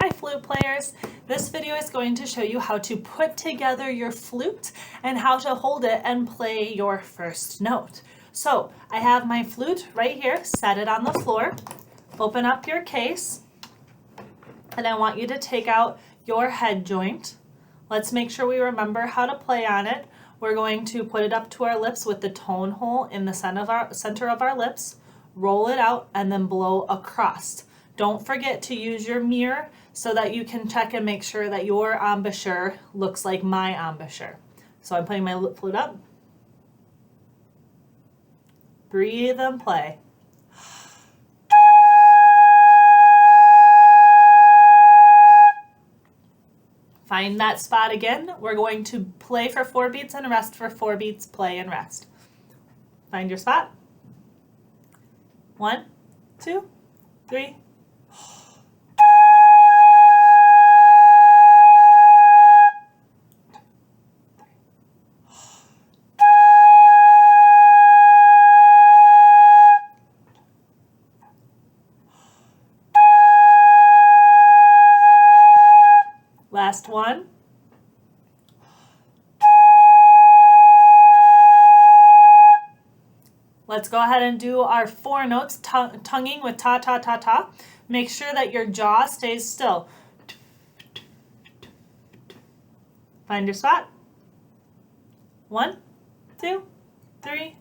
Hi flute players! This video is going to show you how to put together your flute and how to hold it and play your first note. So I have my flute right here, set it on the floor, open up your case, and I want you to take out your head joint. Let's make sure we remember how to play on it. We're going to put it up to our lips with the tone hole in the center of our lips, roll it out, and then blow across. Don't forget to use your mirror so that you can check and make sure that your embouchure looks like my embouchure. So I'm putting my flute up. Breathe and play. Find that spot again. We're going to play for 4 beats and rest for 4 beats, play and rest. Find your spot. 1, 2, 3. Last one. Let's go ahead and do our 4 notes, tonguing with ta, ta, ta, ta. Make sure that your jaw stays still. Find your spot. 1, 2, 3.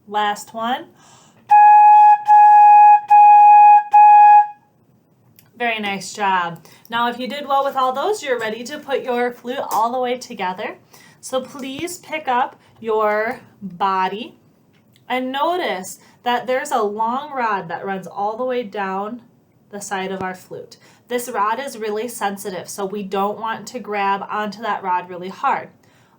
Last one. Very nice job. Now if you did well with all those, you're ready to put your flute all the way together. So please pick up your body and notice that there's a long rod that runs all the way down the side of our flute. This rod is really sensitive, so we don't want to grab onto that rod really hard.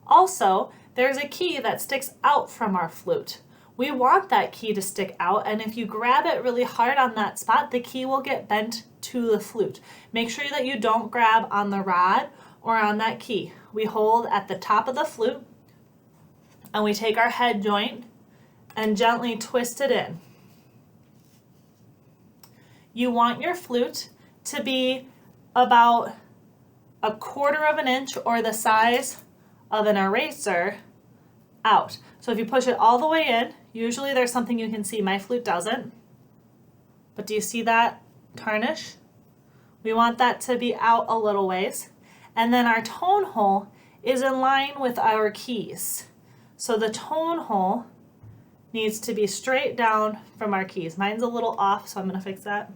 Also, there's a key that sticks out from our flute. We want that key to stick out, and if you grab it really hard on that spot, the key will get bent to the flute. Make sure that you don't grab on the rod or on that key. We hold at the top of the flute, and we take our head joint and gently twist it in. You want your flute to be about 1/4 of an inch or the size of an eraser out. So if you push it all the way in, usually there's something you can see. My flute doesn't. But do you see that tarnish? We want that to be out a little ways. And then our tone hole is in line with our keys. So the tone hole needs to be straight down from our keys. Mine's a little off, so I'm going to fix that.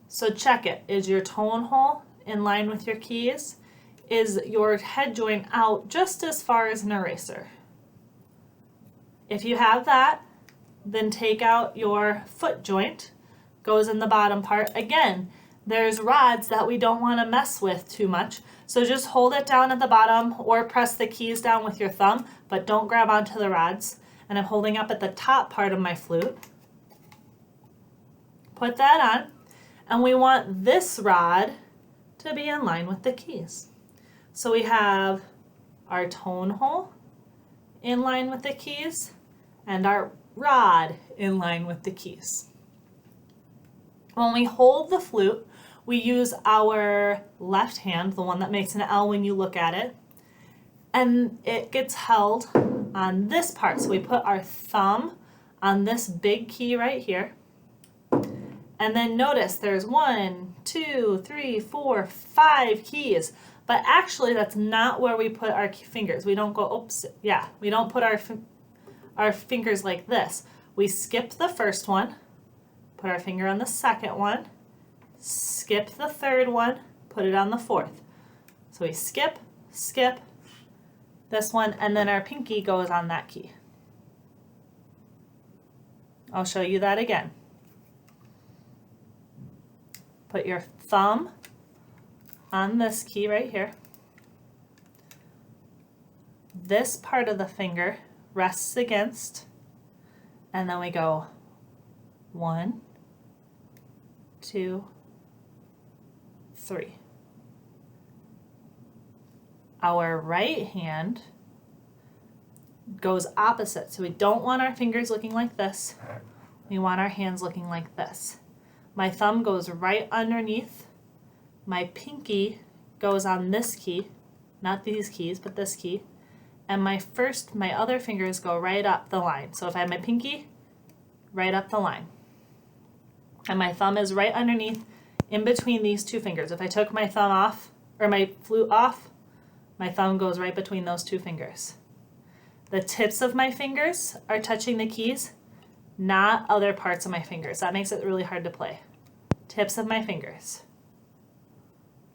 So check it. Is your tone hole in line with your keys? Is your head joint out just as far as an eraser? If you have that, then take out your foot joint, goes in the bottom part. Again, there's rods that we don't want to mess with too much, so just hold it down at the bottom or press the keys down with your thumb, but don't grab onto the rods. And I'm holding up at the top part of my flute. Put that on, and we want this rod to be in line with the keys. So we have our tone hole in line with the keys and our rod in line with the keys. When we hold the flute, we use our left hand, the one that makes an L when you look at it, and it gets held on this part. So we put our thumb on this big key right here. And then notice there's 1, 2, 3, 4, 5 keys. But actually, that's not where we put our fingers. We don't go, oops, yeah, we don't put our fingers like this. We skip the first one, put our finger on the second one, skip the third one, put it on the fourth. So we skip, skip this one, and then our pinky goes on that key. I'll show you that again. Put your thumb on this key right here. This part of the finger rests against, and then we go 1, 2, 3. Our right hand goes opposite. So we don't want our fingers looking like this. We want our hands looking like this. My thumb goes right underneath. My pinky goes on this key, not these keys, but this key. And my other fingers go right up the line. So if I have my pinky, right up the line. And my thumb is right underneath in between these two fingers. If I took my thumb off, or my flute off, my thumb goes right between those two fingers. The tips of my fingers are touching the keys, not other parts of my fingers. That makes it really hard to play. Tips of my fingers.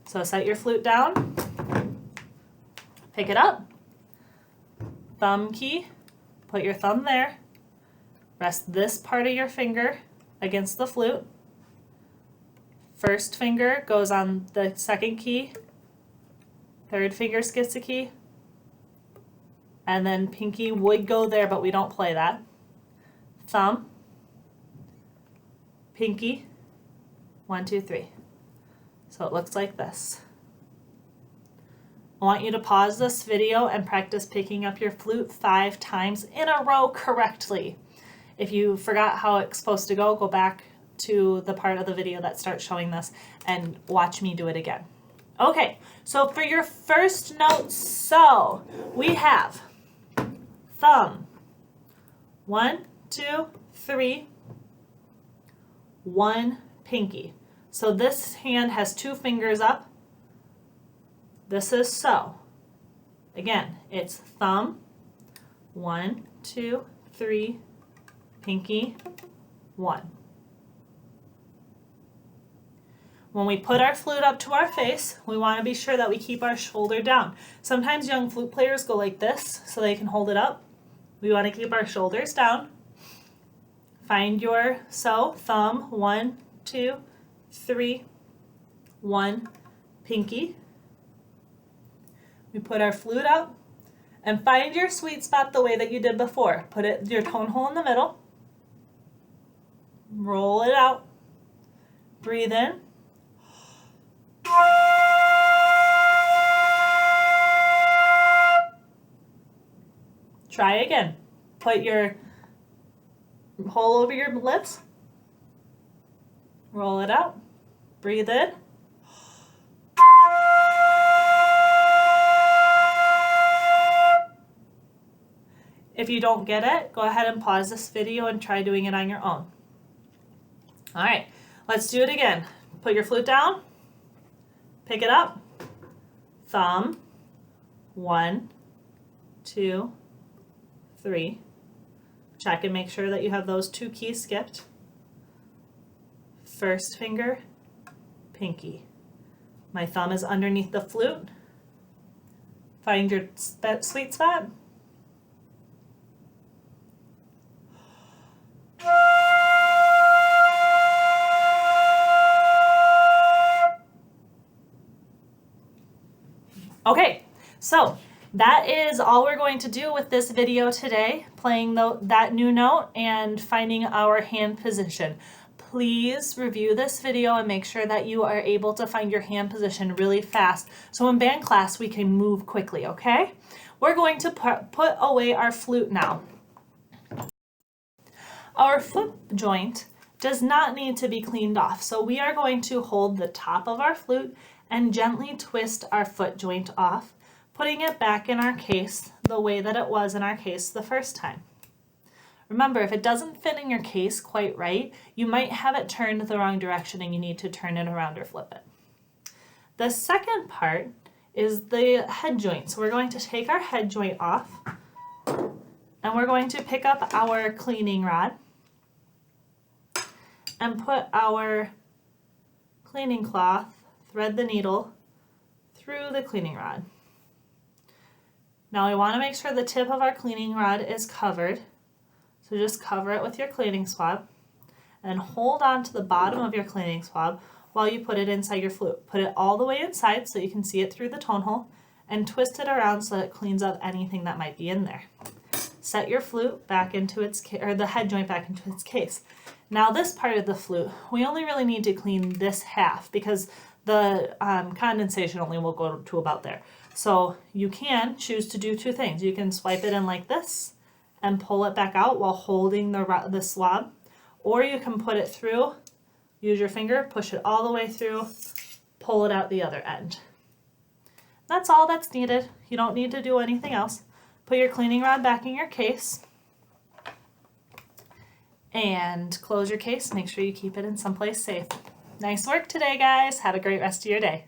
So set your flute down, pick it up, thumb key, put your thumb there, rest this part of your finger against the flute. First finger goes on the second key, third finger gets a key, and then pinky would go there, but we don't play that. Thumb, pinky, 1, 2, 3. So it looks like this. I want you to pause this video and practice picking up your flute 5 times in a row correctly. If you forgot how it's supposed to go back to the part of the video that starts showing this and watch me do it again. Okay, so for your first note, so we have thumb, 1, 2, 3, 1 pinky. So this hand has 2 fingers up. This is so. Again, it's thumb, 1, 2, 3, pinky, 1. When we put our flute up to our face, we want to be sure that we keep our shoulder down. Sometimes young flute players go like this so they can hold it up. We want to keep our shoulders down. Find your so, thumb, 1, 2, 3, 1, pinky. We put our flute up and find your sweet spot the way that you did before. Put your tone hole in the middle. Roll it out. Breathe in. Try again. Put your hole over your lips. Roll it out. Breathe in. If you don't get it, go ahead and pause this video and try doing it on your own. All right, let's do it again. Put your flute down. Pick it up. Thumb. 1, 2, 3. Check and make sure that you have those 2 keys skipped. First finger, pinky. My thumb is underneath the flute. Find your sweet spot. Okay, so that is all we're going to do with this video today, playing that new note and finding our hand position. Please review this video and make sure that you are able to find your hand position really fast so in band class we can move quickly, okay? We're going to put away our flute now. Our foot joint does not need to be cleaned off, so we are going to hold the top of our flute and gently twist our foot joint off, putting it back in our case the way that it was in our case the first time. Remember, if it doesn't fit in your case quite right, you might have it turned the wrong direction and you need to turn it around or flip it. The second part is the head joint. So we're going to take our head joint off and we're going to pick up our cleaning rod and put our cleaning cloth, thread the needle through the cleaning rod. Now we want to make sure the tip of our cleaning rod is covered. So just cover it with your cleaning swab and hold on to the bottom of your cleaning swab while you put it inside your flute. Put it all the way inside so you can see it through the tone hole and twist it around so that it cleans up anything that might be in there. set your flute back into its or the head joint back into its case. Now this part of the flute, we only really need to clean this half because the condensation only will go to about there. So you can choose to do two things. You can swipe it in like this and pull it back out while holding the swab, or you can put it through, use your finger, push it all the way through, pull it out the other end. That's all that's needed. You don't need to do anything else. Put your cleaning rod back in your case and close your case. Make sure you keep it in someplace safe. Nice work today, guys. Have a great rest of your day.